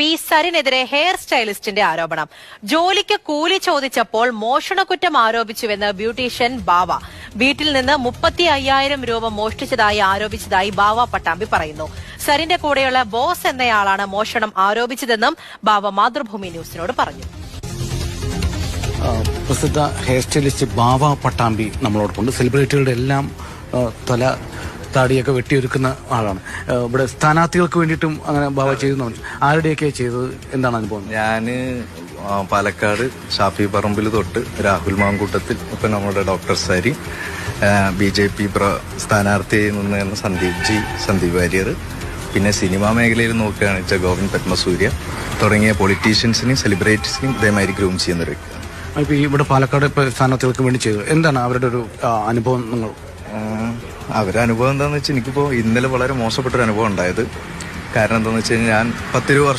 P സരിനെതിരെ hair സ്റ്റൈലിസ്റ്റിന്റെ ആരോപണം. ജോലിക്ക് കൂലി ചോദിച്ചപ്പോൾ മോഷണക്കുറ്റം ആരോപിച്ചുവെന്ന് ബ്യൂട്ടീഷ്യൻ ബാവ. വീട്ടിൽ നിന്ന് 35,000 രൂപ മോഷ്ടിച്ചതായി ആരോപിച്ചതായി ബാവ പട്ടാമ്പി പറയുന്നു. സരിന്റെ കൂടെയുള്ള ബോസ് എന്നയാളാണ് മോഷണം ആരോപിച്ചതെന്നും ബാവ മാതൃഭൂമി ന്യൂസിനോട് പറഞ്ഞു. പ്രസിദ്ധ ഹെയർ സ്റ്റൈലിസ്റ്റ് ബാവ പട്ടാമ്പി നമ്മളോടൊപ്പം. സെലിബ്രിറ്റികളുടെ എല്ലാം തല താടിയൊക്കെ വെട്ടിയൊരുക്കുന്ന ആളാണ്. ഇവിടെ സ്ഥാനാർത്ഥികൾക്ക് വേണ്ടിയിട്ടും അങ്ങനെ ബാവ ചെയ്തു. ആരുടെയൊക്കെ ചെയ്തത്, എന്താണ് അനുഭവം? ഞാൻ പാലക്കാട് ഷാഫി പറമ്പിൽ തൊട്ട് രാഹുൽ മാങ്കൂട്ടത്തിൽ, ഇപ്പം നമ്മുടെ ഡോക്ടർ സരി, BJP സ്ഥാനാർത്ഥിയായി നിന്ന് സന്ദീപ് വാര്യർ, പിന്നെ സിനിമാ മേഖലയിൽ നോക്കുകയാണെന്ന് വെച്ചാൽ ഗോവിന്ദ് പത്മസൂര്യ തുടങ്ങിയ പൊളിറ്റീഷ്യൻസിനെയും സെലിബ്രിറ്റീസിനെയും ഇതേമാതിരി ഗ്രൂം ചെയ്യുന്ന വ്യക്തിയാണ്. ഇപ്പോൾ ഇവിടെ പാലക്കാട് സ്ഥാനാർത്ഥികൾക്ക് വേണ്ടി ചെയ്തത് എന്താണ് അവരുടെ ഒരു അനുഭവം? നിങ്ങൾ അവരുടെ അനുഭവം എന്താണെന്ന് വെച്ചാൽ, എനിക്കിപ്പോൾ ഇന്നലെ വളരെ മോശപ്പെട്ടൊരു അനുഭവം ഉണ്ടായത്. കാരണം എന്താണെന്ന് വെച്ച് കഴിഞ്ഞാൽ ഞാൻ 10 വർഷം